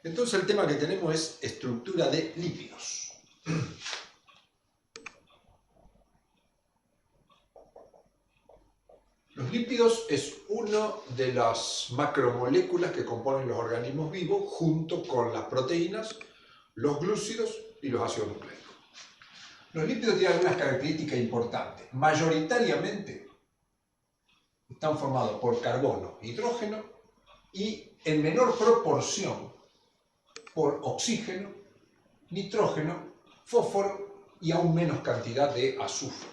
Entonces el tema que tenemos es estructura de lípidos. Los lípidos es una de las macromoléculas que componen los organismos vivos junto con las proteínas, los glúcidos y los ácidos nucleicos. Los lípidos tienen algunas características importantes. Mayoritariamente están formados por carbono, hidrógeno y en menor proporción por oxígeno, nitrógeno, fósforo y aún menos cantidad de azufre.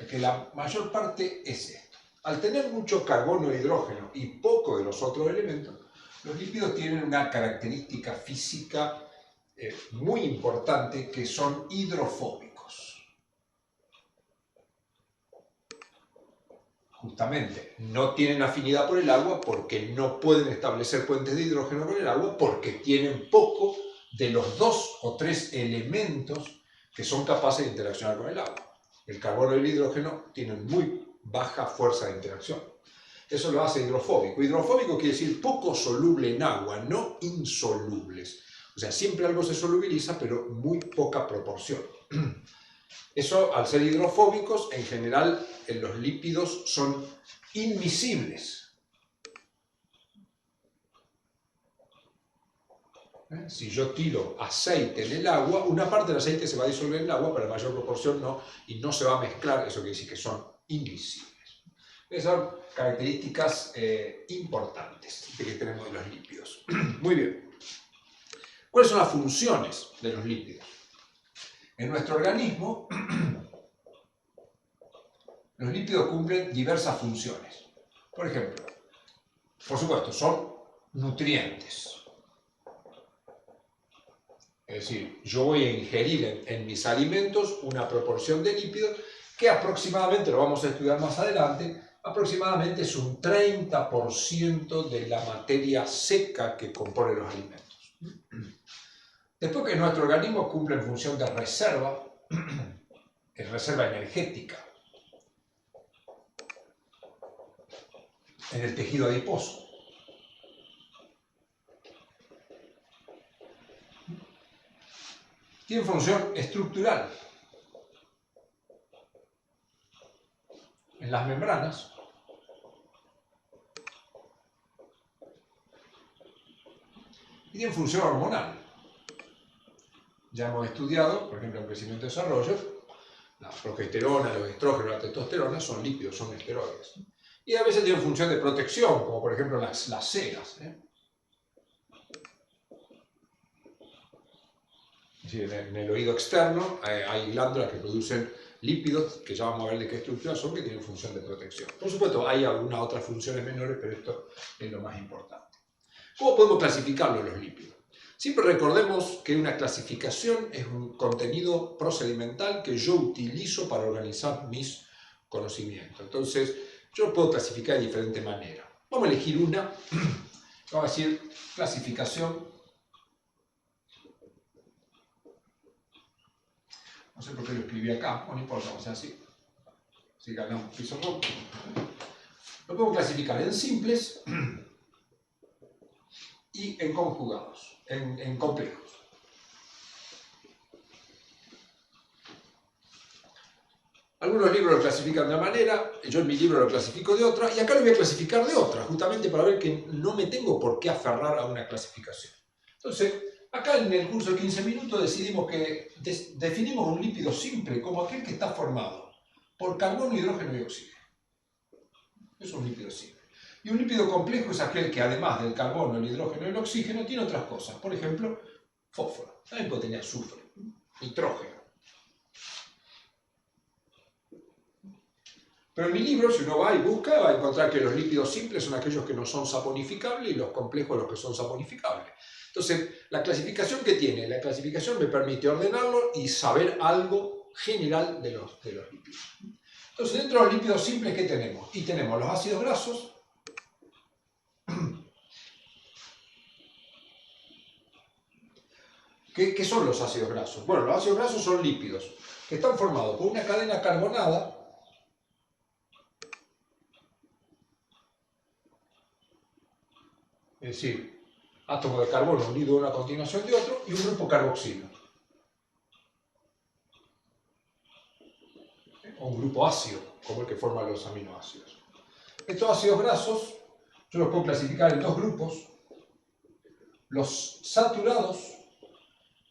Que la mayor parte es esto. Al tener mucho carbono e hidrógeno y poco de los otros elementos, los lípidos tienen una característica física muy importante, que son hidrofóbicos. Justamente, no tienen afinidad por el agua porque no pueden establecer puentes de hidrógeno con el agua, porque tienen poco de los 2 o 3 elementos que son capaces de interaccionar con el agua. El carbono y el hidrógeno tienen muy baja fuerza de interacción. Eso lo hace hidrofóbico. Hidrofóbico quiere decir poco soluble en agua, no insolubles. O sea, siempre algo se solubiliza, pero muy poca proporción. Eso, al ser hidrofóbicos, en general los lípidos son inmiscibles. Si yo tiro aceite en el agua, una parte del aceite se va a disolver en el agua, pero en mayor proporción no, y no se va a mezclar. Eso quiere decir que son inmiscibles. Esas son características importantes que tenemos de los lípidos. Muy bien. ¿Cuáles son las funciones de los lípidos? En nuestro organismo, los lípidos cumplen diversas funciones. Por ejemplo, por supuesto, son nutrientes. Es decir, yo voy a ingerir en mis alimentos una proporción de lípidos que aproximadamente, lo vamos a estudiar más adelante, aproximadamente es un 30% de la materia seca que compone los alimentos. Después, que nuestro organismo cumple en función de reserva, es reserva energética en el tejido adiposo. Tiene función estructural en las membranas. Y tiene función hormonal. Ya hemos estudiado, por ejemplo, en crecimiento y desarrollo, la progesterona, los estrógenos, la testosterona son lípidos, son esteroides. Y a veces tienen función de protección, como por ejemplo las ceras. Es decir, en el oído externo hay glándulas que producen lípidos, que ya vamos a ver de qué estructura son, que tienen función de protección. Por supuesto, hay algunas otras funciones menores, pero esto es lo más importante. ¿Cómo podemos clasificarlos los lípidos? Siempre recordemos que una clasificación es un contenido procedimental que yo utilizo para organizar mis conocimientos. Entonces, yo lo puedo clasificar de diferente manera. Vamos a elegir una. Vamos a decir clasificación. No sé por qué lo escribí acá, no importa, vamos a hacer así. Si ganamos piso rojo. Lo podemos clasificar en simples y en conjugados, en complejos. Algunos libros lo clasifican de una manera, yo en mi libro lo clasifico de otra, y acá lo voy a clasificar de otra, justamente para ver que no me tengo por qué aferrar a una clasificación. Entonces, acá en el curso de 15 minutos decidimos que definimos un lípido simple como aquel que está formado por carbono, hidrógeno y oxígeno. Es un lípido simple. Y un lípido complejo es aquel que, además del carbono, el hidrógeno y el oxígeno, tiene otras cosas. Por ejemplo, fósforo. También puede tener azufre, nitrógeno. Pero en mi libro, si uno va y busca, va a encontrar que los lípidos simples son aquellos que no son saponificables y los complejos los que son saponificables. Entonces, la clasificación que tiene, la clasificación me permite ordenarlo y saber algo general de los lípidos. Entonces, dentro de los lípidos simples, ¿qué tenemos? Y tenemos los ácidos grasos, ¿Qué son los ácidos grasos? Bueno, los ácidos grasos son lípidos que están formados por una cadena carbonada es decir, átomo de carbono unido a una continuación de otro, y un grupo carboxilo. O un grupo ácido, como el que forma los aminoácidos. Estos ácidos grasos yo los puedo clasificar en dos grupos. Los saturados,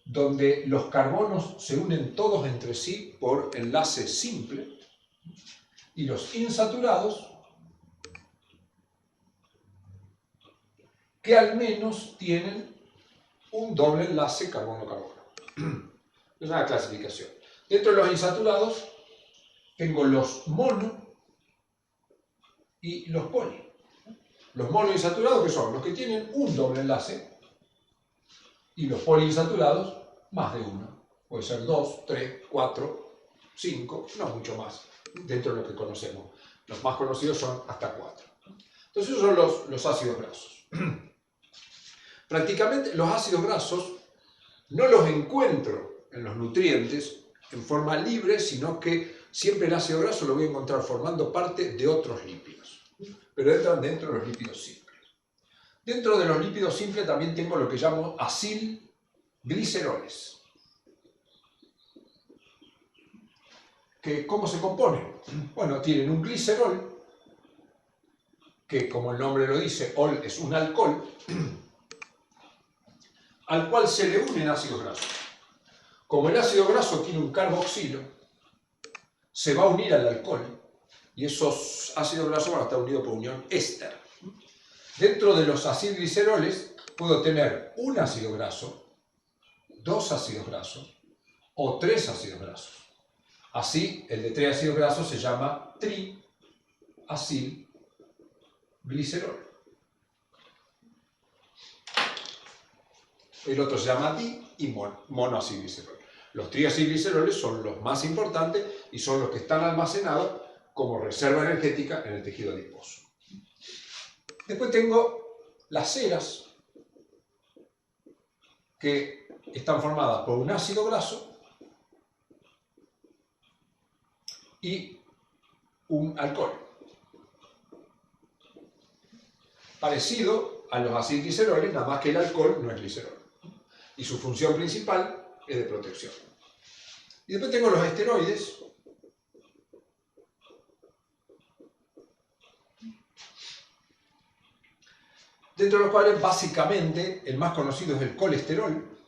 donde los carbonos se unen todos entre sí por enlace simple, y los insaturados, que al menos tienen un doble enlace carbono-carbono. Es una clasificación. Dentro de los insaturados tengo los mono y los poli. Los monoinsaturados, que son los que tienen un doble enlace, y los poliinsaturados, más de uno. Puede ser 2, 3, 4, 5, no mucho más, dentro de lo que conocemos. Los más conocidos son hasta 4. Entonces esos son los ácidos grasos. Prácticamente los ácidos grasos no los encuentro en los nutrientes en forma libre, sino que siempre el ácido graso lo voy a encontrar formando parte de otros lípidos, pero entran dentro de los lípidos simples. Dentro de los lípidos simples también tengo lo que llamo acilgliceroles. ¿Cómo se componen? Bueno, tienen un glicerol, que como el nombre lo dice, ol es un alcohol, al cual se le unen ácidos grasos. Como el ácido graso tiene un carboxilo, se va a unir al alcohol, y esos ácidos grasos van a estar unidos por unión éster. Dentro de los acilgliceroles puedo tener un ácido graso, dos ácidos grasos o tres ácidos grasos. Así, el de tres ácidos grasos se llama triacilglicerol. El otro se llama di y monoacilglicerol. Los triacilgliceroles son los más importantes y son los que están almacenados como reserva energética en el tejido adiposo. Después tengo las ceras, que están formadas por un ácido graso y un alcohol. Parecido a los acilgliceroles, nada más que el alcohol no es glicerol. Y su función principal es de protección. Y después tengo los esteroides, dentro de los cuales básicamente el más conocido es el colesterol,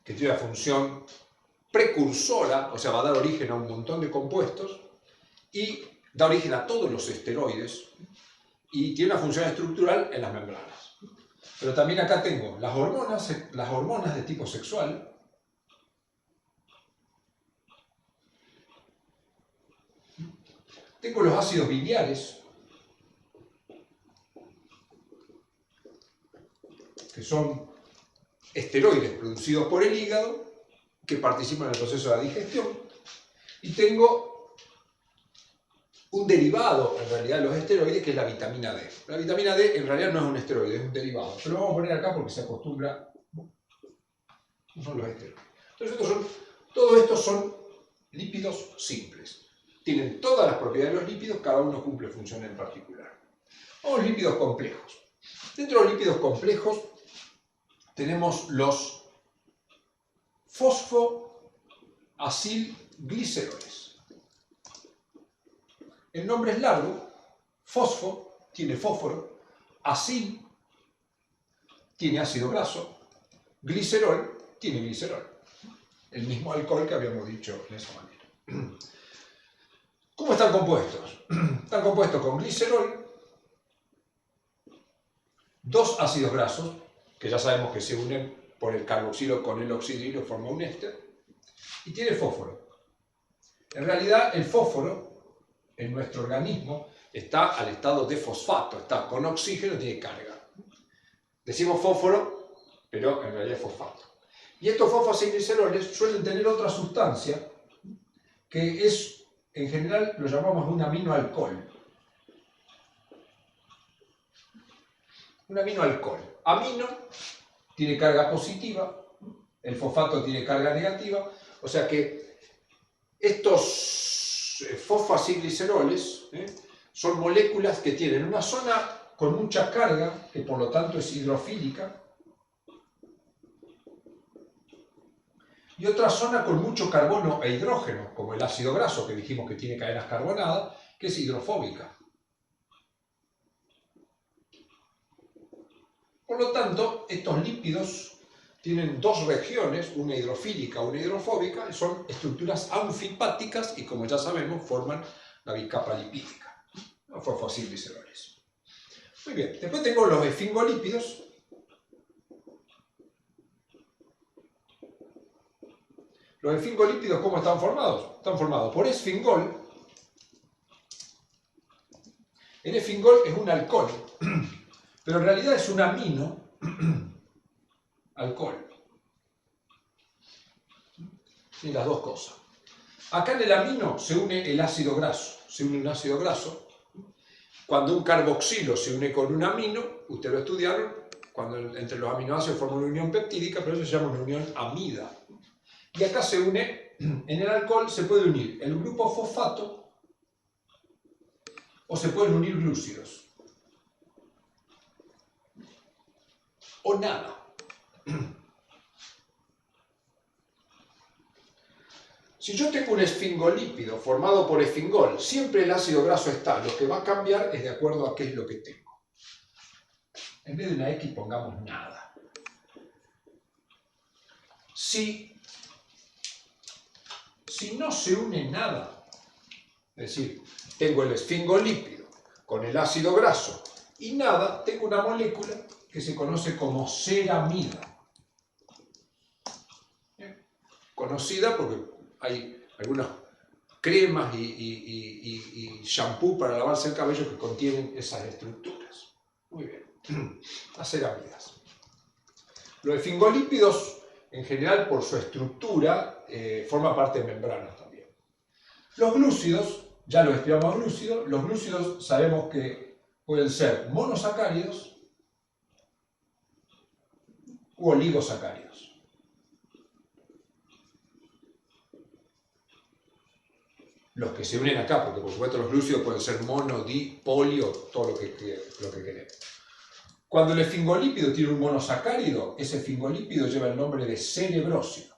que tiene una función precursora, o sea, va a dar origen a un montón de compuestos, y da origen a todos los esteroides, y tiene una función estructural en las membranas. Pero también acá tengo las hormonas de tipo sexual, tengo los ácidos biliares, que son esteroides producidos por el hígado, que participan en el proceso de la digestión, y tengo un derivado, en realidad, de los esteroides, que es la vitamina D. La vitamina D, en realidad, no es un esteroide, es un derivado. Pero lo vamos a poner acá porque se acostumbra. No son los esteroides. Entonces, todos estos son lípidos simples. Tienen todas las propiedades de los lípidos, cada uno cumple funciones en particular. Vamos a los lípidos complejos. Dentro de los lípidos complejos tenemos los fosfoacilgliceroles. El nombre es largo. Fosfo tiene fósforo, acil tiene ácido graso, glicerol tiene glicerol. El mismo alcohol que habíamos dicho de esa manera. ¿Cómo están compuestos? Están compuestos con glicerol, dos ácidos grasos, que ya sabemos que se unen por el carboxilo con el oxidrilo, forma un éster, y tiene fósforo. En realidad, el fósforo en nuestro organismo está al estado de fosfato, está con oxígeno, tiene carga. Decimos fósforo, pero en realidad es fosfato. Y estos fosfoacilgliceroles suelen tener otra sustancia que es, en general, lo llamamos un aminoalcohol. Un aminoalcohol. Amino tiene carga positiva, el fosfato tiene carga negativa, o sea que estos fosfoacilgliceroles son moléculas que tienen una zona con mucha carga, que por lo tanto es hidrofílica, y otra zona con mucho carbono e hidrógeno, como el ácido graso, que dijimos que tiene cadenas carbonadas, que es hidrofóbica. Por lo tanto, estos lípidos tienen dos regiones, una hidrofílica, una hidrofóbica, son estructuras anfipáticas y, como ya sabemos, forman la bicapa lipídica. No fue fácil disolverles. Muy bien, después tengo los esfingolípidos. Los esfingolípidos, ¿cómo están formados? Están formados por esfingol. El esfingol es un alcohol, pero en realidad es un amino alcohol. Y las dos cosas. Acá en el amino se une el ácido graso. Se une un ácido graso. Cuando un carboxilo se une con un amino, ustedes lo estudiaron, cuando entre los aminoácidos forman una unión peptídica, pero eso se llama una unión amida. Y acá se une, en el alcohol se puede unir el grupo fosfato o se pueden unir glúcidos. O nada. Si yo tengo un esfingolípido formado por esfingol, siempre el ácido graso está. Lo que va a cambiar es de acuerdo a qué es lo que tengo. En vez de una X pongamos nada. Si no se une nada, es decir, tengo el esfingolípido con el ácido graso y nada, tengo una molécula que se conoce como ceramida. Conocida porque hay algunas cremas y shampoo para lavarse el cabello que contienen esas estructuras. Muy bien, las ceramidas. Los esfingolípidos, en general, por su estructura, forman parte de membranas también. Los glúcidos, ya los estudiamos glúcidos, los glúcidos sabemos que pueden ser monosacáridos u oligosacáridos. Los que se unen acá, porque por supuesto los glúcidos pueden ser mono, di, poli o todo lo que queremos. Cuando el esfingolípido tiene un monosacárido, ese esfingolípido lleva el nombre de cerebrósido.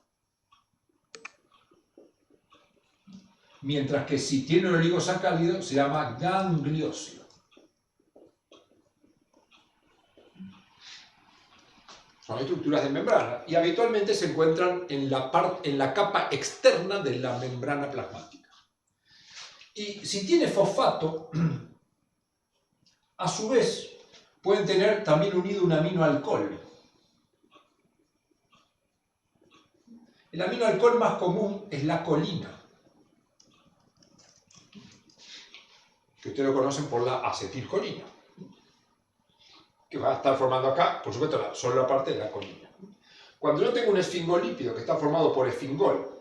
Mientras que si tiene un oligosacárido, se llama gangliósido. Son estructuras de membrana y habitualmente se encuentran en la capa externa de la membrana plasmática. Y si tiene fosfato, a su vez, pueden tener también unido un aminoalcohol. El aminoalcohol más común es la colina, que ustedes lo conocen por la acetilcolina, que va a estar formando acá, por supuesto, solo la parte de la colina. Cuando yo tengo un esfingolípido que está formado por esfingol,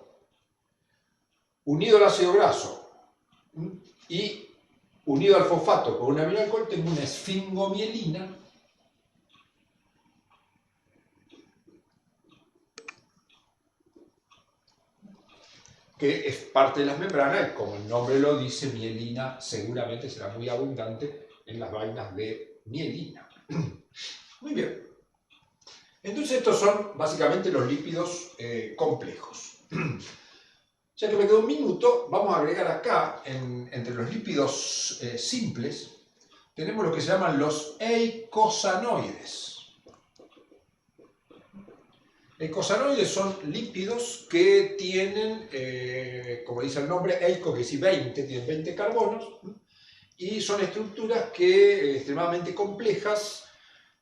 unido al ácido graso y unido al fosfato con un aminoalcohol, tengo una esfingomielina que es parte de las membranas y, como el nombre lo dice, mielina seguramente será muy abundante en las vainas de mielina. Muy bien. Entonces estos son básicamente los lípidos complejos. Ya que me queda un minuto, vamos a agregar acá, entre los lípidos simples, tenemos lo que se llaman los eicosanoides. Eicosanoides son lípidos que tienen, como dice el nombre, eico, que sí 20, tienen 20 carbonos, y son estructuras extremadamente complejas,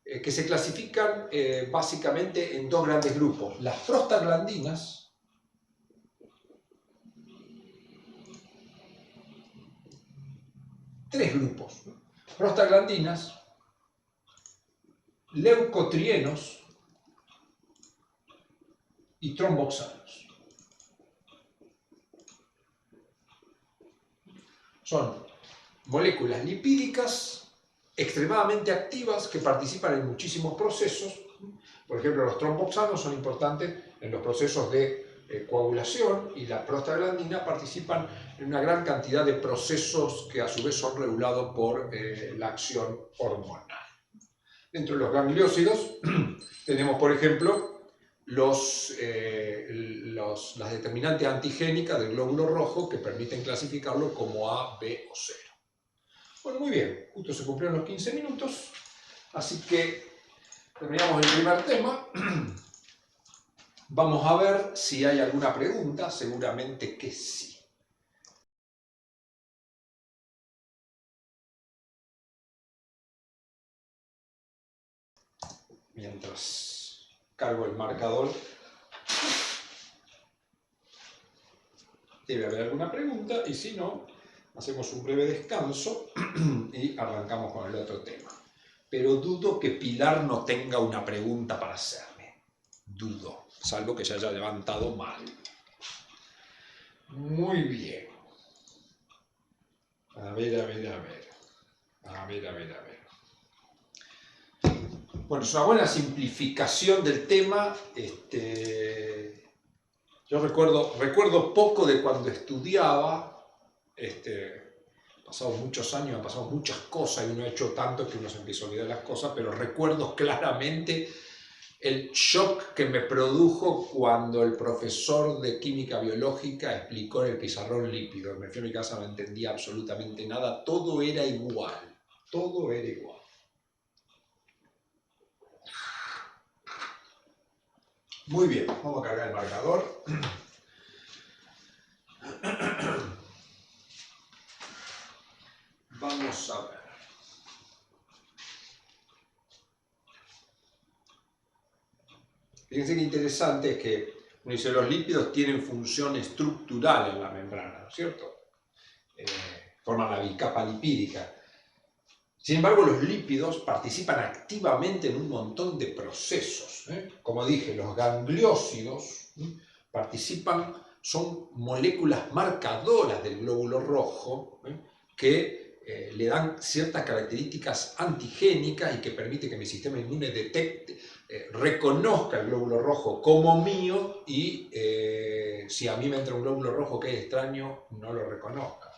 que se clasifican básicamente en dos grandes grupos. Las prostaglandinas, tres grupos: prostaglandinas, leucotrienos y tromboxanos. Son moléculas lipídicas extremadamente activas que participan en muchísimos procesos. Por ejemplo, los tromboxanos son importantes en los procesos de coagulación y la prostaglandina participan en una gran cantidad de procesos que a su vez son regulados por la acción hormonal. Dentro de los gangliósidos tenemos, por ejemplo, las determinantes antigénicas del glóbulo rojo que permiten clasificarlo como A, B o 0. Bueno, muy bien, justo se cumplieron los 15 minutos, así que terminamos el primer tema. Vamos a ver si hay alguna pregunta, seguramente que sí. Mientras cargo el marcador, debe haber alguna pregunta y si no, hacemos un breve descanso y arrancamos con el otro tema. Pero dudo que Pilar no tenga una pregunta para hacerme. Dudo, salvo que se haya levantado mal. Muy bien. A ver. Bueno, es una buena simplificación del tema. Yo recuerdo poco de cuando estudiaba. Pasados muchos años, han pasado muchas cosas y uno ha hecho tanto que uno se empieza a olvidar las cosas, pero recuerdo claramente el shock que me produjo cuando el profesor de química biológica explicó en el pizarrón lípidos. Me fui a mi casa, no entendía absolutamente nada, todo era igual, todo era igual. Muy bien, vamos a cargar el marcador. Vamos a ver. Fíjense que interesante es que uno dice los lípidos tienen función estructural en la membrana, ¿no es cierto? Forman la bicapa lipídica. Sin embargo, los lípidos participan activamente en un montón de procesos. Como dije, los gangliósidos participan, son moléculas marcadoras del glóbulo rojo que le dan ciertas características antigénicas y que permite que mi sistema inmune detecte, reconozca el glóbulo rojo como mío y si a mí me entra un glóbulo rojo que es extraño, no lo reconozca.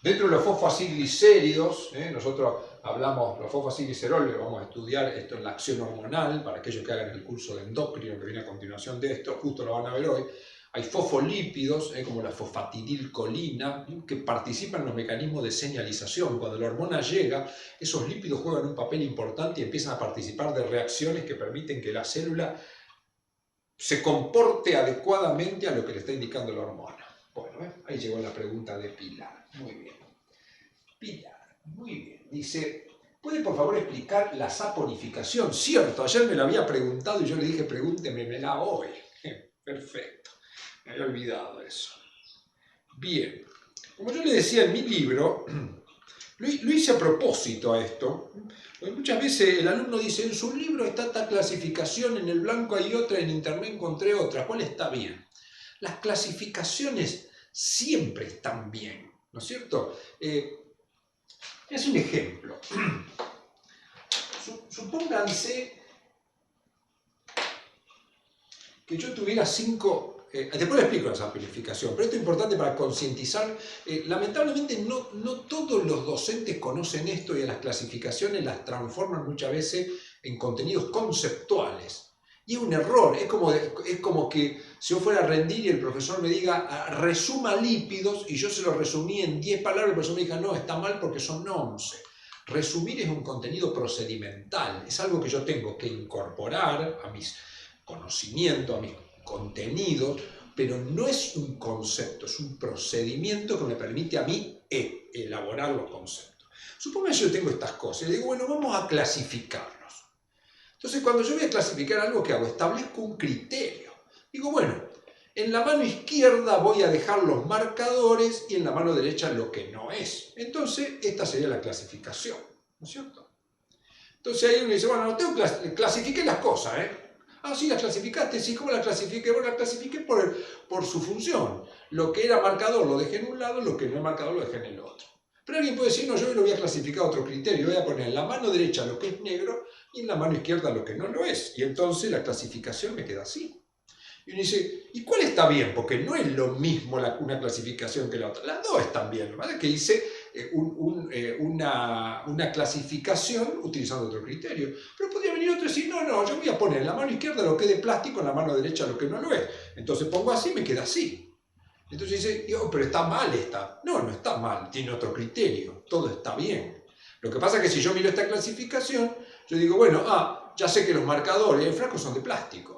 Dentro de los fosfoacilglicéridos, nosotros hablamos, los fosfoacilgliceroles, vamos a estudiar esto en la acción hormonal, para aquellos que hagan el curso de endocrino que viene a continuación de esto, justo lo van a ver hoy. Hay fosfolípidos, como la fosfatidilcolina, que participan en los mecanismos de señalización. Cuando la hormona llega, esos lípidos juegan un papel importante y empiezan a participar de reacciones que permiten que la célula se comporte adecuadamente a lo que le está indicando la hormona. Bueno, ahí llegó la pregunta de Pilar. Muy bien. Pilar, muy bien. Dice, ¿puede por favor explicar la saponificación? Cierto, ayer me la había preguntado y yo le dije, pregúntemela hoy. Perfecto. Me había olvidado eso. Bien. Como yo le decía en mi libro, lo hice a propósito a esto, porque muchas veces el alumno dice, en su libro está esta clasificación, en el blanco hay otra, en internet encontré otra, ¿cuál está bien? Las clasificaciones siempre están bien, ¿no es cierto? Es un ejemplo. Supónganse que yo tuviera 5... después le explico la saponificación, pero esto es importante para concientizar. Lamentablemente no todos los docentes conocen esto y a las clasificaciones las transforman muchas veces en contenidos conceptuales. Y es un error, es como que si yo fuera a rendir y el profesor me diga resuma lípidos y yo se lo resumí en 10 palabras, el profesor me diga no, está mal porque son 11. Resumir es un contenido procedimental, es algo que yo tengo que incorporar a mis conocimientos, a mis contenidos, pero no es un concepto, es un procedimiento que me permite a mí elaborar los conceptos. Supongo que yo tengo estas cosas y digo, bueno, vamos a clasificarlos. Entonces, cuando yo voy a clasificar algo, ¿qué hago? Establezco un criterio. Digo, bueno, en la mano izquierda voy a dejar los marcadores y en la mano derecha lo que no es. Entonces, esta sería la clasificación, ¿no es cierto? Entonces ahí uno dice, bueno, clasifiqué las cosas, Ah, sí, las clasificaste, sí, ¿cómo las clasifiqué? Bueno, las clasifiqué por su función. Lo que era marcador lo dejé en un lado, lo que no es marcador lo dejé en el otro. Pero alguien puede decir, no, yo lo voy a clasificar a otro criterio, voy a poner en la mano derecha lo que es negro y en la mano izquierda lo que no lo es. Y entonces la clasificación me queda así. Y uno dice, ¿y cuál está bien? Porque no es lo mismo una clasificación que la otra. Las dos están bien. Lo que pasa es que hice una clasificación utilizando otro criterio. Pero podría venir otro y decir, no, yo voy a poner en la mano izquierda lo que es de plástico, en la mano derecha lo que no lo es. Entonces pongo así y me queda así. Entonces dice, pero está mal esta. No está mal, tiene otro criterio. Todo está bien. Lo que pasa es que si yo miro esta clasificación, yo digo, bueno, ya sé que los marcadores del frasco son de plástico.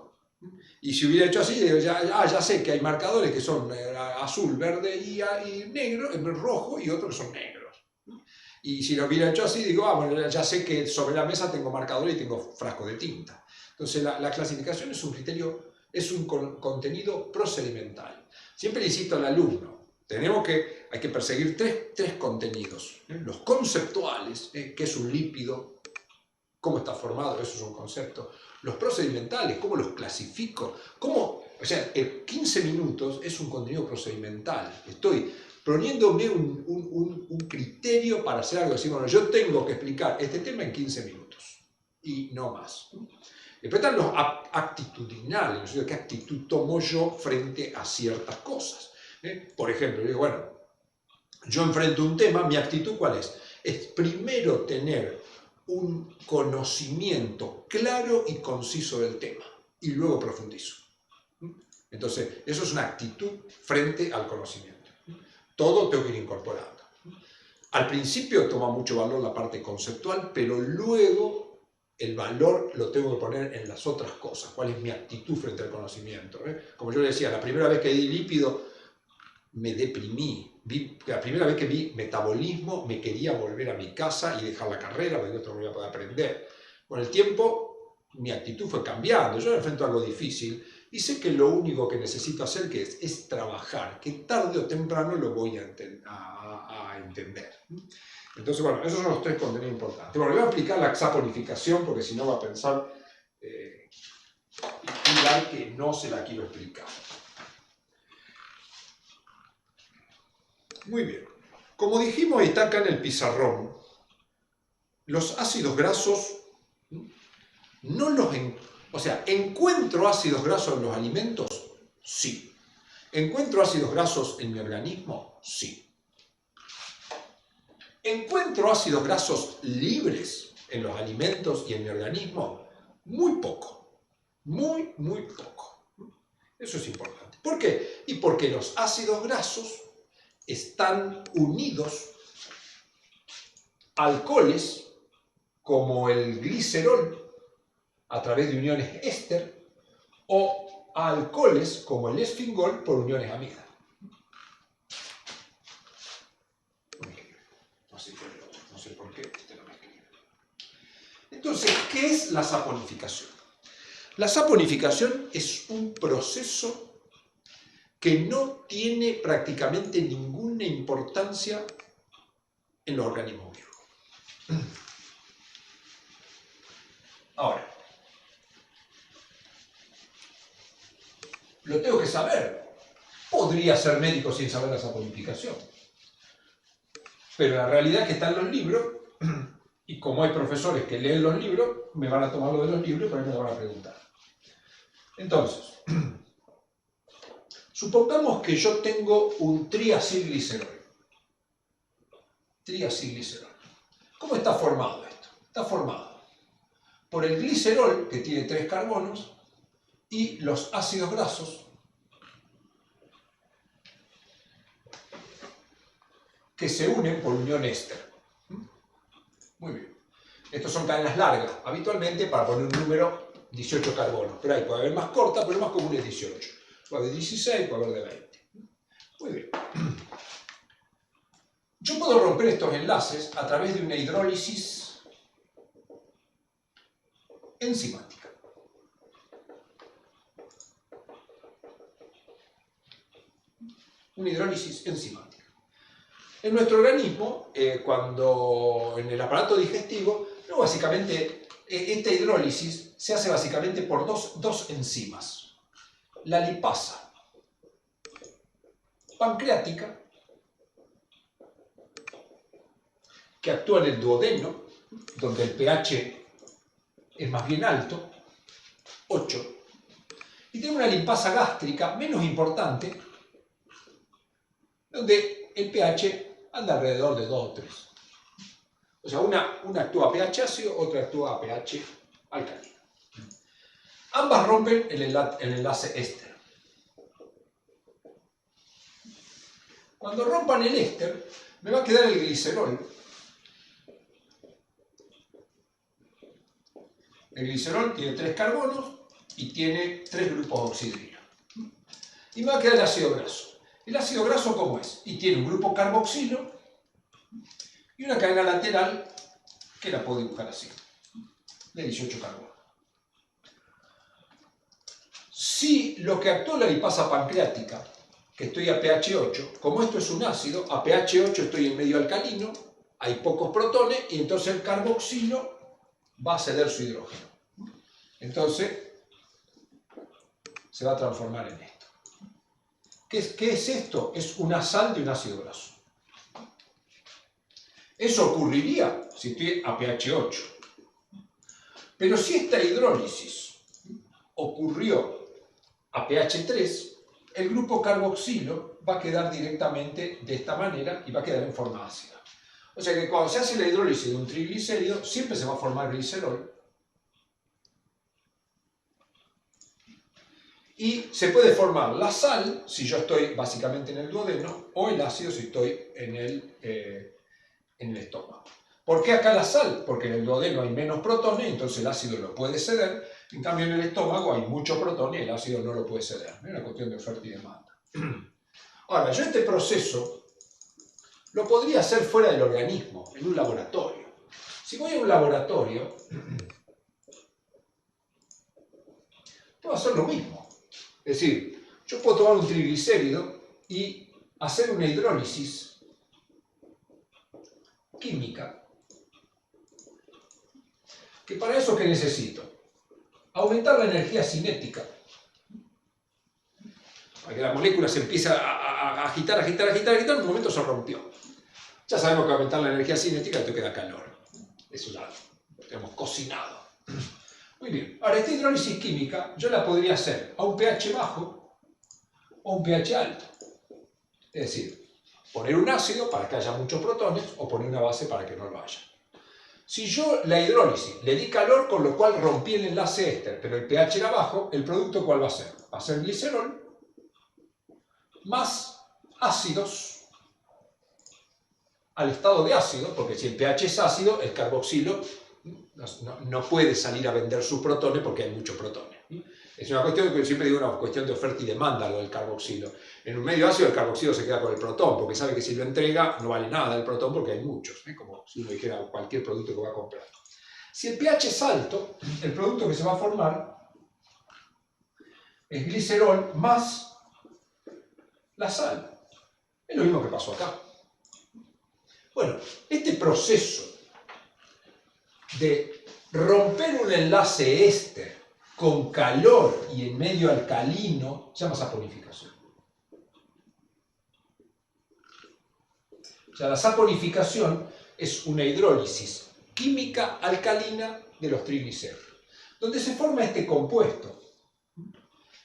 Y si hubiera hecho así, ya sé que hay marcadores que son azul, verde y negro, rojo, y otros que son negros. Y si lo hubiera hecho así, digo, bueno, ya sé que sobre la mesa tengo marcadores y tengo frasco de tinta. Entonces la clasificación es un criterio, es un contenido procedimental. Siempre le insisto al alumno, hay que perseguir tres contenidos. Los conceptuales, ¿qué es un lípido? ¿Cómo está formado? Eso es un concepto. Los procedimentales, ¿cómo los clasifico? O sea, 15 minutos es un contenido procedimental. Estoy poniéndome un criterio para hacer algo así. Bueno, yo tengo que explicar este tema en 15 minutos y no más. Después están los actitudinales, ¿no? ¿Qué actitud tomo yo frente a ciertas cosas? Por ejemplo, yo digo, bueno, yo enfrento un tema, ¿mi actitud cuál es? Es primero tener un conocimiento claro y conciso del tema y luego profundizo. Entonces, eso es una actitud frente al conocimiento. Todo tengo que ir incorporando. Al principio toma mucho valor la parte conceptual, pero luego el valor lo tengo que poner en las otras cosas. ¿Cuál es mi actitud frente al conocimiento? Como yo le decía, la primera vez que di lípido me deprimí. La primera vez que vi metabolismo me quería volver a mi casa y dejar la carrera porque no voy a poder aprender. Con el tiempo mi actitud fue cambiando. Yo me enfrento a algo difícil y sé que lo único que necesito hacer es trabajar, que tarde o temprano lo voy a entender. Entonces, bueno, esos son los tres contenidos importantes. Bueno, voy a aplicar la saponificación porque si no va a pensar que no se la quiero explicar. Muy bien. Como dijimos, está acá en el pizarrón, los ácidos grasos, o sea, ¿encuentro ácidos grasos en los alimentos? Sí. ¿Encuentro ácidos grasos en mi organismo? Sí. ¿Encuentro ácidos grasos libres en los alimentos y en mi organismo? Muy poco. Muy, muy poco. Eso es importante. ¿Por qué? Y porque los ácidos grasos están unidos a alcoholes como el glicerol a través de uniones éster o a alcoholes como el esfingol por uniones amida. No sé por qué no me escribe. Entonces, ¿qué es la saponificación? La saponificación es un proceso que no tiene prácticamente ninguna importancia en los organismos vivos. Ahora, lo tengo que saber. Podría ser médico sin saber la saponificación. Pero la realidad es que están los libros, y como hay profesores que leen los libros, me van a tomar lo de los libros y por ahí me lo van a preguntar. Entonces, supongamos que yo tengo un triacilglicerol. Triacilglicerol. ¿Cómo está formado esto? Está formado por el glicerol, que tiene 3 carbonos, y los ácidos grasos, que se unen por unión éster. Muy bien. Estos son cadenas largas, habitualmente para poner un número 18 carbonos, pero ahí puede haber más corta, pero más común es 18. Puede haber 16, puede haber de 20. Muy bien. Yo puedo romper estos enlaces a través de una hidrólisis enzimática. Una hidrólisis enzimática. En nuestro organismo, cuando en el aparato digestivo, básicamente esta hidrólisis se hace básicamente por dos enzimas. La lipasa pancreática, que actúa en el duodeno, donde el pH es más bien alto, 8, Y tengo una lipasa gástrica menos importante, donde el pH anda alrededor de 2 o 3. O sea, una actúa a pH ácido, otra actúa a pH alcalino. Ambas rompen el enlace éster. Cuando rompan el éster, me va a quedar el glicerol. El glicerol tiene 3 carbonos y tiene 3 grupos oxidrilos. Y me va a quedar el ácido graso. ¿El ácido graso cómo es? Y tiene un grupo carboxilo y una cadena lateral que la puedo dibujar así, de 18 carbonos. Si lo que actúa en la lipasa pancreática, que estoy a pH 8, como esto es un ácido, a pH 8 estoy en medio alcalino, hay pocos protones y entonces el carboxilo va a ceder su hidrógeno. Entonces se va a transformar en esto. ¿Qué es esto? Es una sal de un ácido graso. Eso ocurriría si estoy a pH 8. Pero si esta hidrólisis ocurrió a pH 3, el grupo carboxilo va a quedar directamente de esta manera y va a quedar en forma ácida. O sea que cuando se hace la hidrólisis de un triglicérido, siempre se va a formar glicerol. Y se puede formar la sal, si yo estoy básicamente en el duodeno, o el ácido si estoy en el estómago. ¿Por qué acá la sal? Porque en el duodeno hay menos protones, entonces el ácido lo puede ceder. En cambio en el estómago hay mucho protón y el ácido no lo puede ceder. Es una cuestión de oferta y demanda. Ahora, yo este proceso lo podría hacer fuera del organismo, en un laboratorio. Si voy a un laboratorio, puedo hacer lo mismo. Es decir, yo puedo tomar un triglicérido y hacer una hidrólisis química. ¿Que para eso qué necesito? Aumentar la energía cinética. Para que la molécula se empiece a agitar, en un momento se rompió. Ya sabemos que aumentar la energía cinética te queda calor. Eso ya lo hemos cocinado. Muy bien. Ahora, esta hidrólisis química yo la podría hacer a un pH bajo o un pH alto. Es decir, poner un ácido para que haya muchos protones o poner una base para que no lo haya. Si yo la hidrólisis le di calor, con lo cual rompí el enlace éster, pero el pH era bajo, ¿el producto cuál va a ser? Va a ser glicerol más ácidos al estado de ácido, porque si el pH es ácido, el carboxilo no puede salir a vender sus protones porque hay muchos protones. Es una cuestión que yo siempre digo, una cuestión de oferta y demanda lo del carboxilo. En un medio ácido el carboxilo se queda con el protón, porque sabe que si lo entrega no vale nada el protón porque hay muchos, como si uno dijera cualquier producto que va a comprar. Si el pH es alto, el producto que se va a formar es glicerol más la sal. Es lo mismo que pasó acá. Bueno, este proceso de romper un enlace éster con calor y en medio alcalino se llama saponificación. O sea, la saponificación es una hidrólisis química alcalina de los triglicéridos, donde se forma este compuesto,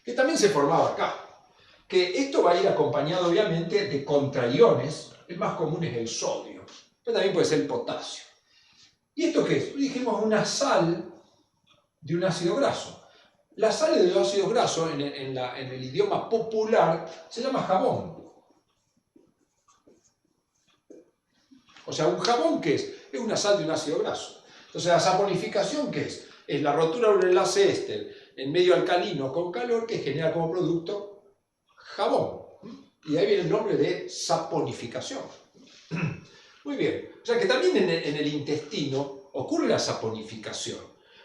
que también se formaba acá, que esto va a ir acompañado obviamente de contraiones. El más común es el sodio, pero también puede ser el potasio. ¿Y esto qué es? Dijimos una sal de un ácido graso. Las sales de los ácidos grasos en el idioma popular se llama jabón. O sea, un jabón, ¿qué es? Es una sal de un ácido graso. Entonces, la saponificación, ¿qué es? Es la rotura de un enlace éster en medio alcalino con calor que genera como producto jabón. Y ahí viene el nombre de saponificación. Muy bien. O sea que también en el intestino ocurre la saponificación.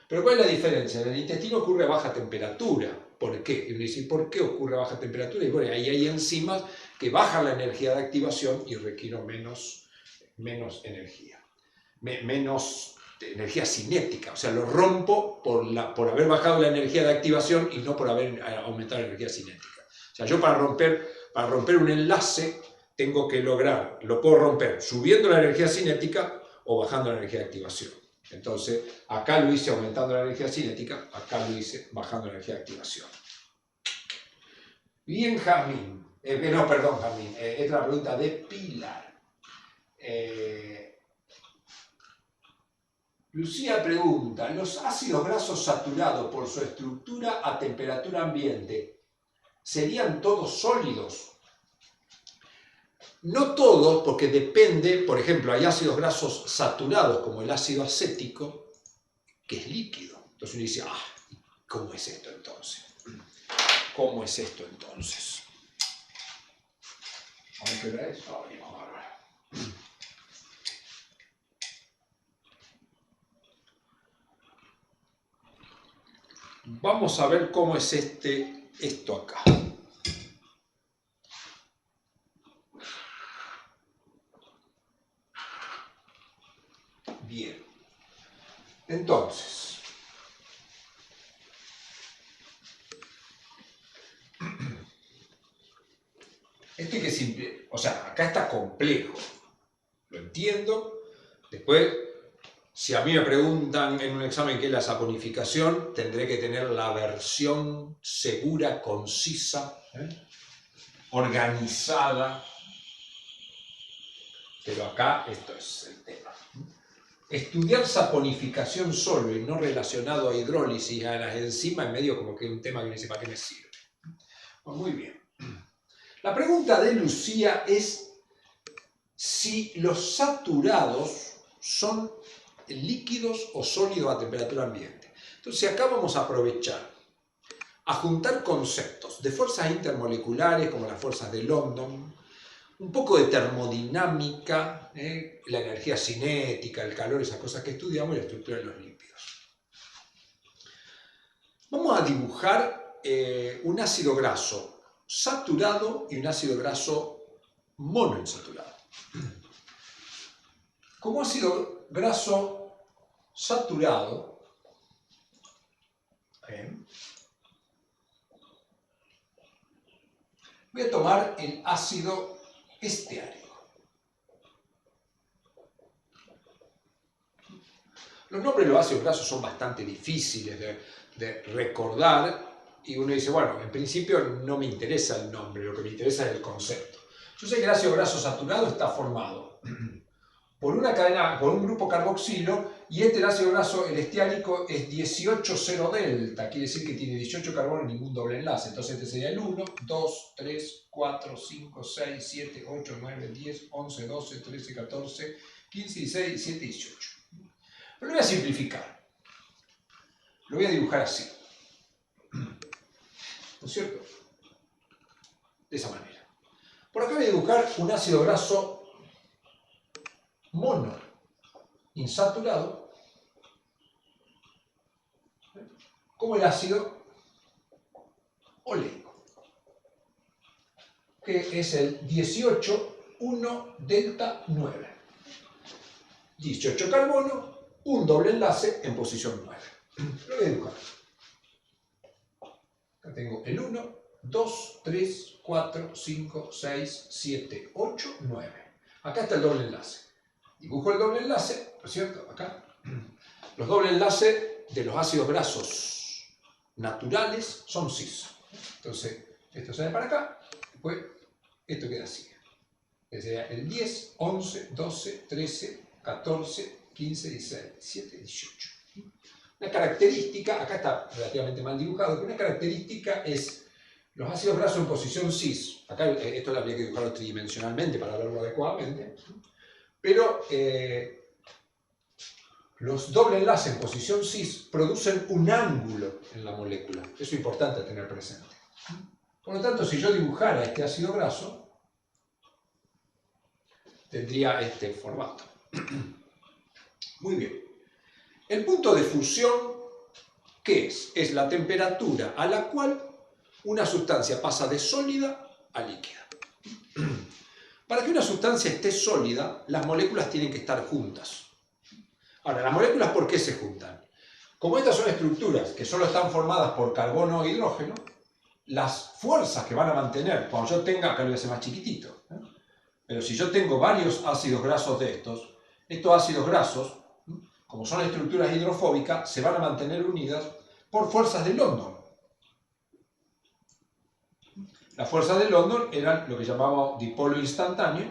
Pero ¿cuál es la diferencia? En el intestino ocurre a baja temperatura. ¿Por qué? Y uno dice, ¿por qué ocurre a baja temperatura? Y bueno, ahí hay enzimas que bajan la energía de activación y requieren menos energía. Menos energía cinética. O sea, lo rompo por haber bajado la energía de activación y no por haber aumentado la energía cinética. O sea, yo para romper un enlace tengo que lograr, lo puedo romper subiendo la energía cinética o bajando la energía de activación. Entonces, acá lo hice aumentando la energía cinética, acá lo hice bajando la energía de activación. Bien, Jamín. No, perdón, Jamín. Esta es la pregunta de Pilar. Lucía pregunta, ¿los ácidos grasos saturados por su estructura a temperatura ambiente serían todos sólidos? No todos, porque depende, por ejemplo, hay ácidos grasos saturados como el ácido acético, que es líquido. Entonces uno dice, ¿cómo es esto entonces? ¿Cómo es esto entonces? A ver qué hora es. Vamos a ver cómo es esto acá. Bien. Entonces, esto hay que simple, o sea, acá está complejo. Lo entiendo. Después, si a mí me preguntan en un examen qué es la saponificación, tendré que tener la versión segura, concisa, organizada. Pero acá esto es el tema. Estudiar saponificación solo y no relacionado a hidrólisis, a las enzimas, en medio como que es un tema que no sé para qué me sirve. Pues muy bien. La pregunta de Lucía es si los saturados son líquidos o sólidos a temperatura ambiente. Entonces acá vamos a aprovechar a juntar conceptos de fuerzas intermoleculares como las fuerzas de London, un poco de termodinámica, la energía cinética, el calor, esas cosas que estudiamos y la estructura de los lípidos. Vamos a dibujar un ácido graso saturado y un ácido graso monoinsaturado. Como ácido graso saturado, voy a tomar el ácido esteárico. Los nombres de los ácidos grasos son bastante difíciles de recordar y uno dice, bueno, en principio no me interesa el nombre, lo que me interesa es el concepto. Yo sé que el ácido graso saturado está formado por una cadena, por un grupo carboxilo, y el ácido graso, el esteárico, es 18,0 delta, quiere decir que tiene 18 carbonos y ningún doble enlace. Entonces este sería el 1, 2, 3, 4, 5, 6, 7, 8, 9, 10, 11, 12, 13, 14, 15, 16, 17, 18. Pero lo voy a simplificar. Lo voy a dibujar así. ¿No es cierto? De esa manera. Por acá voy a dibujar un ácido graso mono insaturado como el ácido oleico, que es el 18,1 delta 9. 18 carbono, un doble enlace en posición 9. Lo voy a dibujar. Acá tengo el 1, 2, 3, 4, 5, 6, 7, 8, 9. Acá está el doble enlace. Dibujo el doble enlace, ¿no es cierto? Acá. Los dobles enlaces de los ácidos grasos naturales son cis. Entonces, esto sale para acá, después esto queda así. Sería el 10, 11, 12, 13, 14, 15, 16, 17, 18. Una característica, acá está relativamente mal dibujado, pero una característica es los ácidos grasos en posición cis. Acá esto lo habría que dibujarlo tridimensionalmente para verlo adecuadamente. Pero los doble enlaces en posición cis producen un ángulo en la molécula. Eso es importante tener presente. Por lo tanto, si yo dibujara este ácido graso, tendría este formato. Muy bien. El punto de fusión, ¿qué es? Es la temperatura a la cual una sustancia pasa de sólida a líquida. Para que una sustancia esté sólida, las moléculas tienen que estar juntas. Ahora, ¿las moléculas por qué se juntan? Como estas son estructuras que solo están formadas por carbono e hidrógeno, las fuerzas que van a mantener, cuando yo tenga, acá lo voy a hacer más chiquitito, pero si yo tengo varios ácidos grasos de estos ácidos grasos, como son estructuras hidrofóbicas, se van a mantener unidas por fuerzas de London. Las fuerzas de London eran lo que llamamos dipolo instantáneo,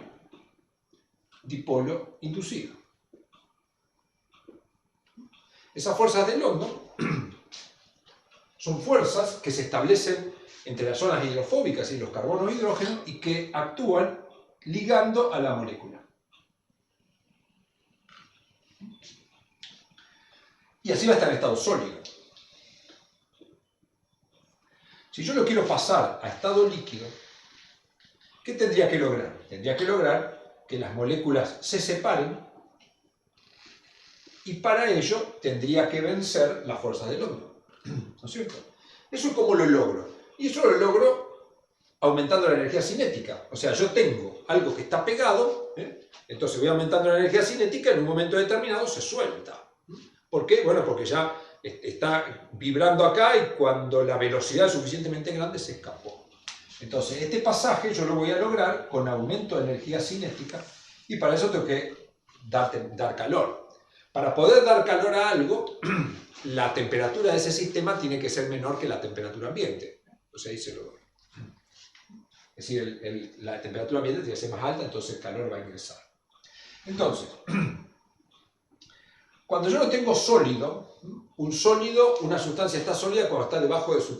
dipolo inducido. Esas fuerzas de London son fuerzas que se establecen entre las zonas hidrofóbicas y los carbonos hidrógenos y que actúan ligando a la molécula. Y así va a estar en estado sólido. Si yo lo quiero pasar a estado líquido, ¿qué tendría que lograr? Tendría que lograr que las moléculas se separen y para ello tendría que vencer las fuerzas de London. ¿No es cierto? ¿Eso cómo lo logro? Y eso lo logro aumentando la energía cinética. O sea, yo tengo algo que está pegado, entonces voy aumentando la energía cinética y en un momento determinado se suelta. ¿Por qué? Bueno, porque ya está vibrando acá y cuando la velocidad es suficientemente grande se escapó. Entonces, este pasaje yo lo voy a lograr con aumento de energía cinética y para eso tengo que dar calor. Para poder dar calor a algo, la temperatura de ese sistema tiene que ser menor que la temperatura ambiente. Entonces ahí se logra. Es decir, la temperatura ambiente tiene que ser más alta, entonces el calor va a ingresar. Entonces, cuando yo lo tengo sólido, una sustancia está sólida cuando está debajo de su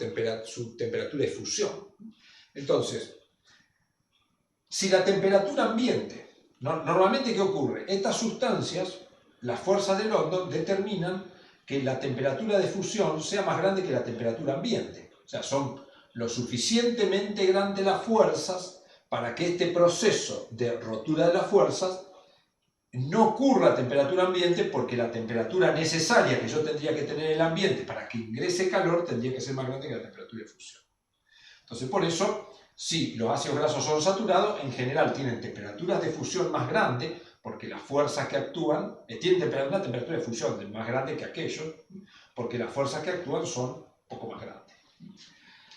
temperatura de fusión. Entonces, si la temperatura ambiente, normalmente ¿qué ocurre? Estas sustancias, las fuerzas de London, determinan que la temperatura de fusión sea más grande que la temperatura ambiente. O sea, son lo suficientemente grandes las fuerzas para que este proceso de rotura de las fuerzas no ocurra a temperatura ambiente, porque la temperatura necesaria que yo tendría que tener en el ambiente para que ingrese calor tendría que ser más grande que la temperatura de fusión. Entonces, por eso, si los ácidos grasos son saturados, en general tienen temperaturas de fusión más grandes, porque las fuerzas que actúan tienen una temperatura de fusión más grande que aquellos, porque las fuerzas que actúan son un poco más grandes.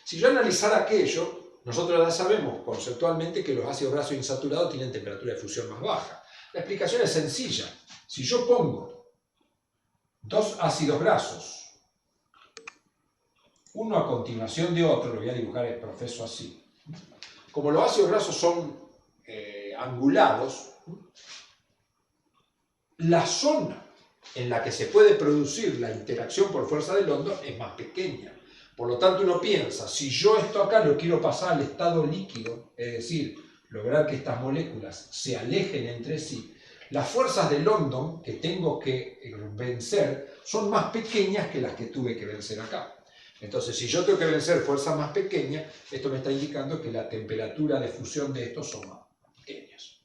Si yo analizara aquello, nosotros ya sabemos conceptualmente que los ácidos grasos insaturados tienen temperatura de fusión más baja. La explicación es sencilla. Si yo pongo dos ácidos grasos, uno a continuación de otro, lo voy a dibujar el proceso así. Como los ácidos grasos son angulados, la zona en la que se puede producir la interacción por fuerza de London es más pequeña. Por lo tanto, uno piensa, si yo esto acá lo quiero pasar al estado líquido, es decir, lograr que estas moléculas se alejen entre sí, las fuerzas de London que tengo que vencer son más pequeñas que las que tuve que vencer acá. Entonces, si yo tengo que vencer fuerzas más pequeñas, esto me está indicando que la temperatura de fusión de estos son más pequeñas.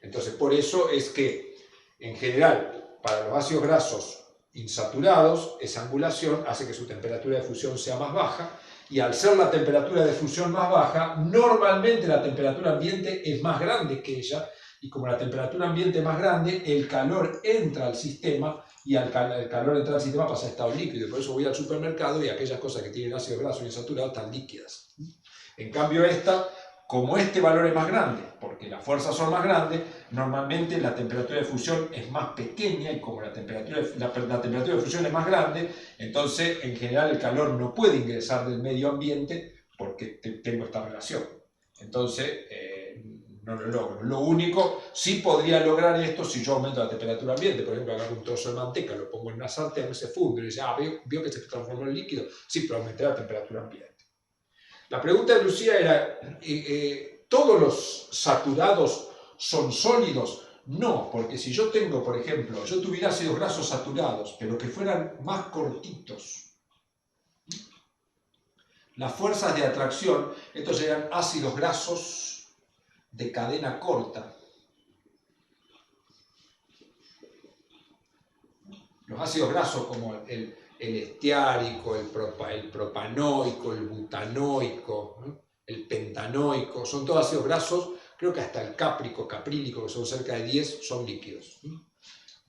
Entonces, por eso es que, en general, para los ácidos grasos insaturados, esa angulación hace que su temperatura de fusión sea más baja, y al ser la temperatura de fusión más baja, normalmente la temperatura ambiente es más grande que ella, y como la temperatura ambiente es más grande, el calor entra al sistema, y al calor entrar al sistema pasa a estado líquido, y por eso voy al supermercado y aquellas cosas que tienen ácido graso insaturado están líquidas. En cambio esta, como este valor es más grande, porque las fuerzas son más grandes, normalmente la temperatura de fusión es más pequeña, y como la temperatura de fusión es más grande, entonces en general el calor no puede ingresar del medio ambiente porque tengo esta relación. Entonces no lo logro. Lo único, sí podría lograr esto si yo aumento la temperatura ambiente. Por ejemplo, agarro un trozo de manteca, lo pongo en una sartén, se funde y dice, ¿vio que se transformó en líquido? Sí, pero aumenté la temperatura ambiente. La pregunta de Lucía era, ¿todos los saturados son sólidos? No, porque si yo tengo, por ejemplo, yo tuviera ácidos grasos saturados, pero que fueran más cortitos, las fuerzas de atracción, estos serían ácidos grasos de cadena corta. Los ácidos grasos como el esteárico, el propanoico, el butanoico, el pentanoico, son todos ácidos grasos, creo que hasta el cáprico, caprílico, que son cerca de 10, son líquidos.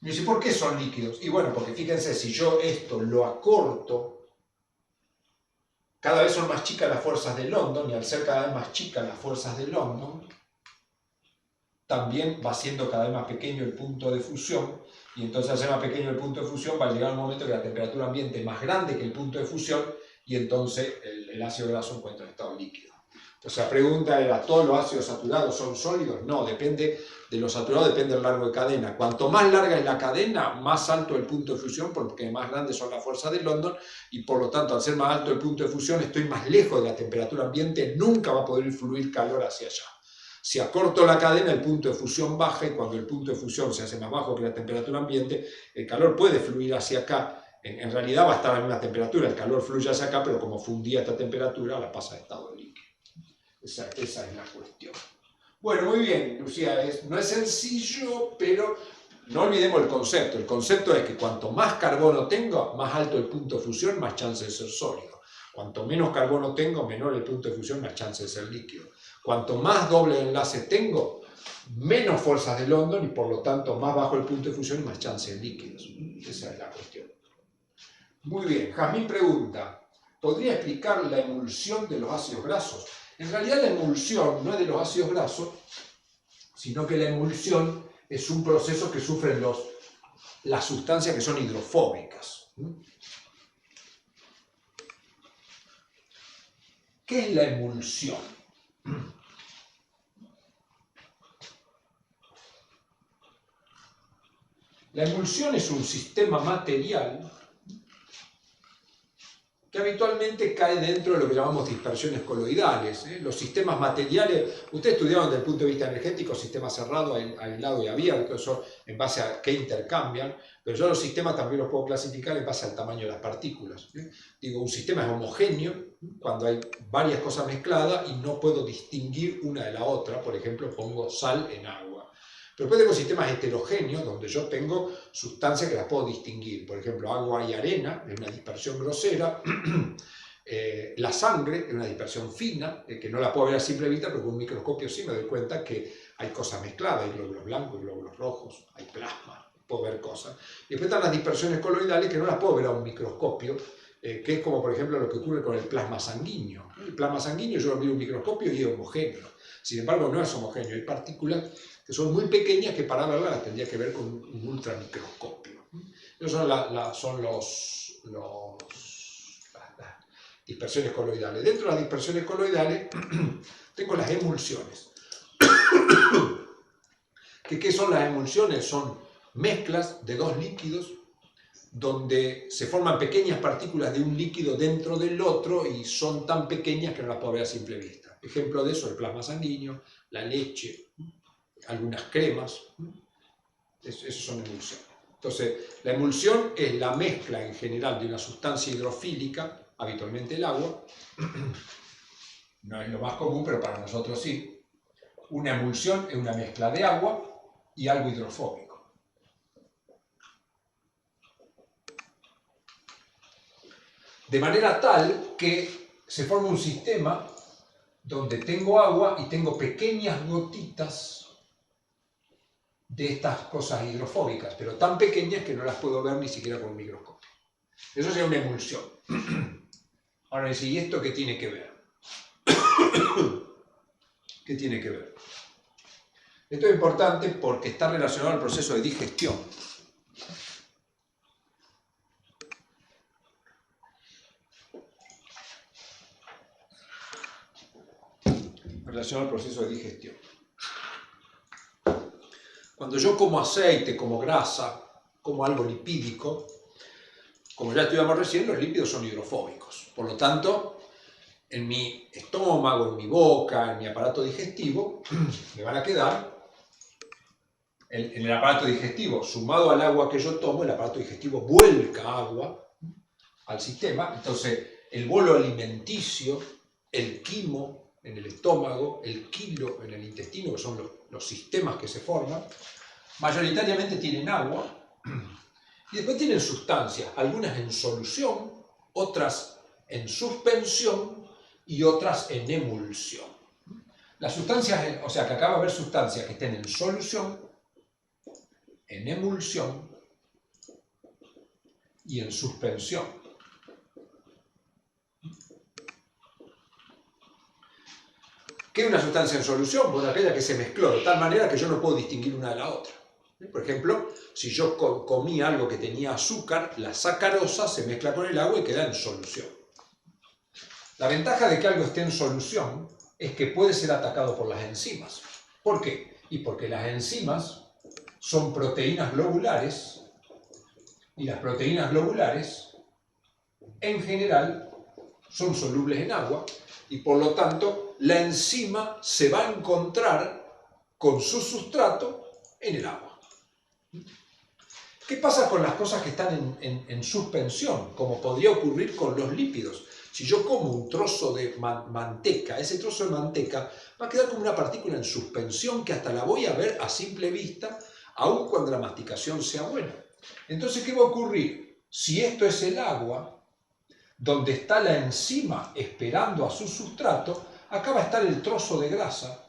Me dice, ¿por qué son líquidos? Y bueno, porque fíjense, si yo esto lo acorto, cada vez son más chicas las fuerzas de London, y al ser cada vez más chicas las fuerzas de London, también va siendo cada vez más pequeño el punto de fusión, y entonces al ser más pequeño el punto de fusión va a llegar un momento que la temperatura ambiente es más grande que el punto de fusión, y entonces el ácido graso encuentra en estado líquido. Entonces la pregunta era, ¿todos los ácidos saturados son sólidos? No, depende de lo saturado, depende del largo de cadena. Cuanto más larga es la cadena, más alto el punto de fusión, porque más grandes son las fuerzas de London, y por lo tanto, al ser más alto el punto de fusión, estoy más lejos de la temperatura ambiente, nunca va a poder fluir calor hacia allá. Si acorto la cadena, el punto de fusión baja, y cuando el punto de fusión se hace más bajo que la temperatura ambiente, el calor puede fluir hacia acá. En realidad va a estar a una temperatura, el calor fluye hacia acá, pero como fundía esta temperatura, la pasa a estado líquido. Esa es la cuestión. Bueno, muy bien, Lucía, no es sencillo, pero no olvidemos el concepto. El concepto es que cuanto más carbono tengo, más alto el punto de fusión, más chance de ser sólido. Cuanto menos carbono tengo, menor el punto de fusión, más chance de ser líquido. Cuanto más doble enlace tengo, menos fuerzas de London y por lo tanto más bajo el punto de fusión y más chance de líquidos. Esa es la cuestión. Muy bien, Jazmín pregunta, ¿podría explicar la emulsión de los ácidos grasos? En realidad la emulsión no es de los ácidos grasos, sino que la emulsión es un proceso que sufren las sustancias que son hidrofóbicas. ¿Qué es la emulsión? La emulsión es un sistema material que habitualmente cae dentro de lo que llamamos dispersiones coloidales. Los sistemas materiales, ustedes estudiaron desde el punto de vista energético sistema cerrado, aislado y abierto, eso en base a qué intercambian, pero yo los sistemas también los puedo clasificar en base al tamaño de las partículas. Digo, un sistema es homogéneo cuando hay varias cosas mezcladas y no puedo distinguir una de la otra, por ejemplo, pongo sal en agua. Pero después tengo sistemas heterogéneos donde yo tengo sustancias que las puedo distinguir. Por ejemplo, agua y arena, de una dispersión grosera. La sangre, de una dispersión fina, que no la puedo ver a simple vista, pero con un microscopio sí me doy cuenta que hay cosas mezcladas. Hay glóbulos blancos, glóbulos rojos, hay plasma, puedo ver cosas. Y después están las dispersiones coloidales que no las puedo ver a un microscopio, que es como, por ejemplo, lo que ocurre con el plasma sanguíneo. El plasma sanguíneo yo lo miro en un microscopio y es homogéneo. Sin embargo, no es homogéneo. Hay partículas que son muy pequeñas que para verlas las tendría que ver con un ultramicroscopio. Esos son las dispersiones coloidales. Dentro de las dispersiones coloidales tengo las emulsiones. ¿Qué son las emulsiones? Son mezclas de dos líquidos donde se forman pequeñas partículas de un líquido dentro del otro y son tan pequeñas que no las puedo ver a simple vista. Ejemplo de eso, el plasma sanguíneo, la leche, algunas cremas, esos son emulsiones. Entonces, la emulsión es la mezcla en general de una sustancia hidrofílica, habitualmente el agua, no es lo más común, pero para nosotros sí. Una emulsión es una mezcla de agua y algo hidrofóbico. De manera tal que se forma un sistema donde tengo agua y tengo pequeñas gotitas de estas cosas hidrofóbicas, pero tan pequeñas que no las puedo ver ni siquiera con un microscopio. Eso sería una emulsión. Ahora, ¿y esto qué tiene que ver? ¿Qué tiene que ver? Esto es importante porque está relacionado al proceso de digestión. Relacionado al proceso de digestión. Cuando yo como aceite, como grasa, como algo lipídico, como ya estudiamos recién, los lípidos son hidrofóbicos. Por lo tanto, en mi estómago, en mi boca, en mi aparato digestivo, me van a quedar, en el aparato digestivo, sumado al agua que yo tomo, el aparato digestivo vuelca agua al sistema. Entonces, el bolo alimenticio, el quimo en el estómago, el quilo en el intestino, que son los sistemas que se forman, mayoritariamente tienen agua y después tienen sustancias, algunas en solución, otras en suspensión y otras en emulsión. Las sustancias, o sea que acá va a haber sustancias que estén en solución, en emulsión y en suspensión. ¿Qué es una sustancia en solución? Bueno, aquella que se mezcló de tal manera que yo no puedo distinguir una de la otra. Por ejemplo, si yo comí algo que tenía azúcar, la sacarosa se mezcla con el agua y queda en solución. La ventaja de que algo esté en solución es que puede ser atacado por las enzimas. ¿Por qué? Y porque las enzimas son proteínas globulares, y las proteínas globulares, en general, son solubles en agua, y por lo tanto, la enzima se va a encontrar con su sustrato en el agua. ¿Qué pasa con las cosas que están en suspensión? Como podría ocurrir con los lípidos. Si yo como un trozo de manteca, ese trozo de manteca va a quedar como una partícula en suspensión que hasta la voy a ver a simple vista, aun cuando la masticación sea buena. Entonces, ¿qué va a ocurrir? Si esto es el agua, donde está la enzima esperando a su sustrato, acá va a estar el trozo de grasa,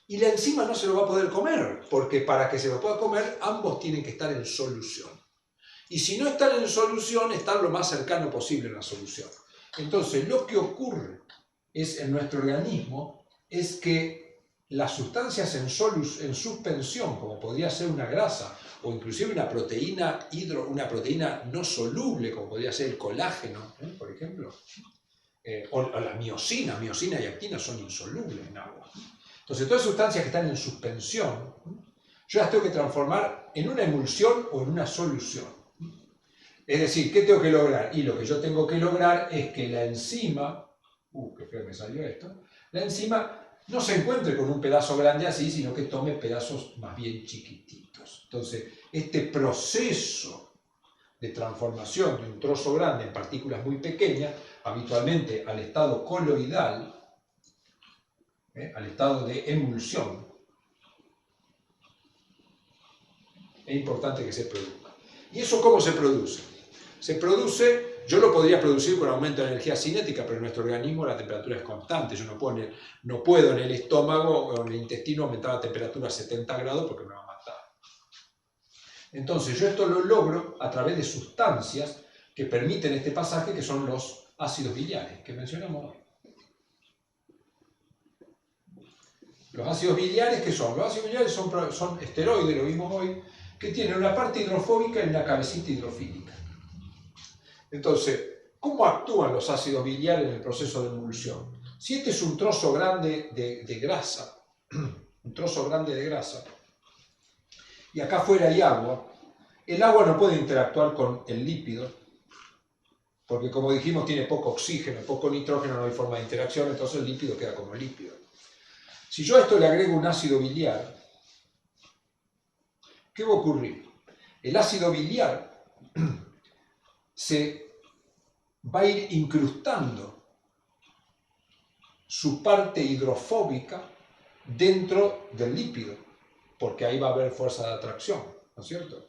y la enzima no se lo va a poder comer, porque para que se lo pueda comer, ambos tienen que estar en solución. Y si no están en solución, están lo más cercano posible a la solución. Entonces, lo que ocurre en nuestro organismo es que las sustancias en suspensión, como podría ser una grasa, o inclusive una proteína no soluble, como podría ser el colágeno, por ejemplo, o la miosina y actina son insolubles en agua. Entonces, todas las sustancias que están en suspensión, yo las tengo que transformar en una emulsión o en una solución. Es decir, ¿qué tengo que lograr? Y lo que yo tengo que lograr es que la enzima, qué feo me salió esto, la enzima no se encuentre con un pedazo grande así, sino que tome pedazos más bien chiquititos. Entonces, este proceso de transformación de un trozo grande en partículas muy pequeñas, habitualmente al estado coloidal, al estado de emulsión, es importante que se produzca. ¿Y eso cómo se produce? Se produce, yo lo podría producir con aumento de energía cinética, pero en nuestro organismo la temperatura es constante. Yo no puedo en el estómago o en el intestino aumentar la temperatura a 70 grados porque me va a matar. Entonces yo esto lo logro a través de sustancias que permiten este pasaje, que son los ácidos biliares, que mencionamos hoy. Los ácidos biliares, ¿qué son? Los ácidos biliares son esteroides, lo vimos hoy, que tienen una parte hidrofóbica y una cabecita hidrofílica. Entonces, ¿cómo actúan los ácidos biliares en el proceso de emulsión? Si este es un trozo grande de grasa, y acá afuera hay agua, el agua no puede interactuar con el lípido, porque como dijimos tiene poco oxígeno, poco nitrógeno, no hay forma de interacción, entonces el lípido queda como lípido. Si yo a esto le agrego un ácido biliar, ¿qué va a ocurrir? El ácido biliar se va a ir incrustando su parte hidrofóbica dentro del lípido, porque ahí va a haber fuerza de atracción, ¿no es cierto?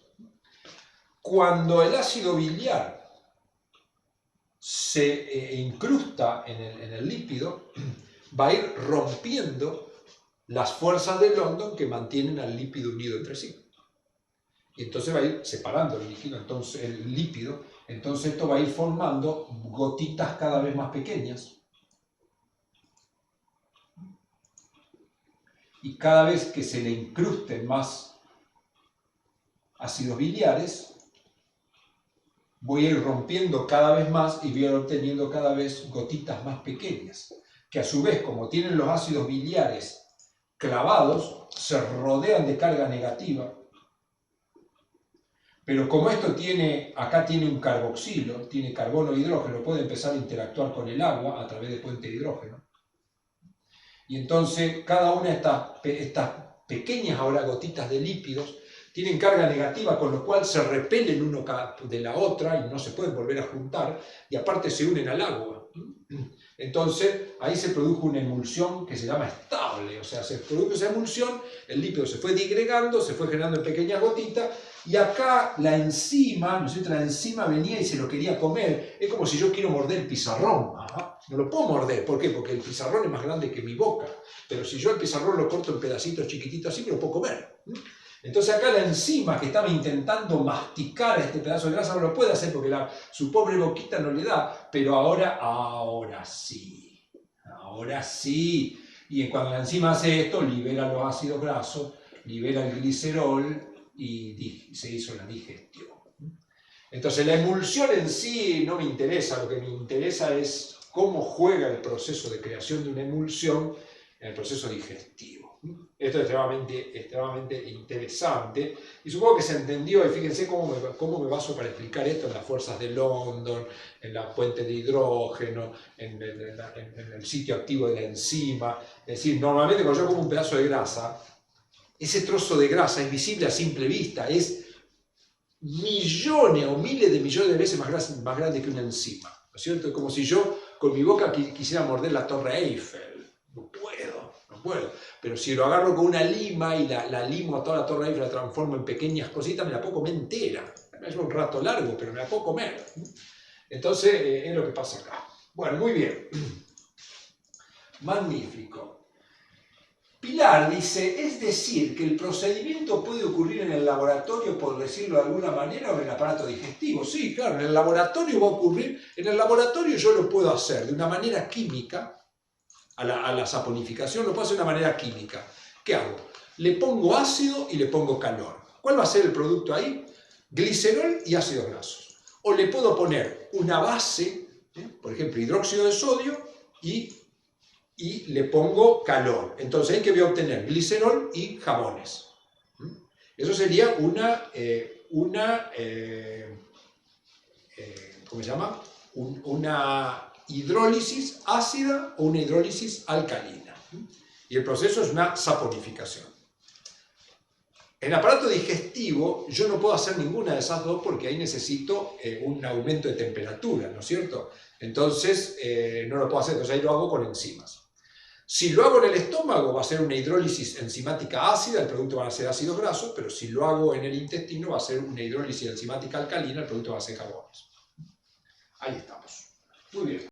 Cuando el ácido biliar se incrusta en el lípido, va a ir rompiendo las fuerzas de London que mantienen al lípido unido entre sí. Y entonces va a ir separando el lípido, entonces esto va a ir formando gotitas cada vez más pequeñas. Y cada vez que se le incrusten más ácidos biliares, voy a ir rompiendo cada vez más y voy a ir obteniendo cada vez gotitas más pequeñas, que a su vez, como tienen los ácidos biliares clavados, se rodean de carga negativa, pero como esto acá tiene un carboxilo, tiene carbono e hidrógeno, puede empezar a interactuar con el agua a través de puente de hidrógeno. Y entonces cada una de estas pequeñas ahora gotitas de lípidos tienen carga negativa, con lo cual se repelen uno de la otra y no se pueden volver a juntar, y aparte se unen al agua. Entonces ahí se produjo una emulsión que se llama estable, o sea, se produjo esa emulsión, el lípido se fue digregando, se fue generando en pequeñas gotitas, y acá la enzima, ¿no es cierto? La enzima venía y se lo quería comer. Es como si yo quiero morder el pizarrón. No lo puedo morder, ¿por qué? Porque el pizarrón es más grande que mi boca, pero si yo el pizarrón lo corto en pedacitos chiquititos así, me lo puedo comer. Entonces acá la enzima que estaba intentando masticar este pedazo de grasa no lo puede hacer porque su pobre boquita no le da, pero ahora sí. Y cuando la enzima hace esto, libera los ácidos grasos, libera el glicerol y se hizo la digestión. Entonces la emulsión en sí no me interesa, lo que me interesa es cómo juega el proceso de creación de una emulsión en el proceso digestivo. Esto es extremadamente interesante y supongo que se entendió, y fíjense cómo me baso para explicar esto en las fuerzas de London, en la puente de hidrógeno, en el sitio activo de la enzima. Es decir, normalmente cuando yo como un pedazo de grasa, ese trozo de grasa es visible a simple vista, es millones o miles de millones de veces más grande que una enzima, ¿no es cierto? Es como si yo con mi boca quisiera morder la Torre Eiffel. No puedo. Pero si lo agarro con una lima y la limo a toda la Torre Eiffel, la transformo en pequeñas cositas, me la puedo comer entera. Me lleva un rato largo, pero me la puedo comer. Entonces, es lo que pasa acá. Bueno, muy bien. Magnífico. Pilar dice, es decir, que el procedimiento puede ocurrir en el laboratorio, por decirlo de alguna manera, o en el aparato digestivo. Sí, claro, en el laboratorio va a ocurrir. En el laboratorio yo lo puedo hacer de una manera química, a la saponificación lo puedo hacer de una manera química. ¿Qué hago? Le pongo ácido y le pongo calor. ¿Cuál va a ser el producto ahí? Glicerol y ácidos grasos. O le puedo poner una base, por ejemplo, hidróxido de sodio, y le pongo calor. Entonces, ¿qué voy a obtener? Glicerol y jabones. Eso sería ¿cómo se llama? Una hidrólisis ácida o una hidrólisis alcalina. Y el proceso es una saponificación. En el aparato digestivo yo no puedo hacer ninguna de esas dos porque ahí necesito un aumento de temperatura, ¿no es cierto? Entonces no lo puedo hacer, entonces ahí lo hago con enzimas. Si lo hago en el estómago va a ser una hidrólisis enzimática ácida, el producto va a ser ácidos grasos, pero si lo hago en el intestino va a ser una hidrólisis enzimática alcalina, el producto va a ser carbones. Ahí estamos. Muy bien.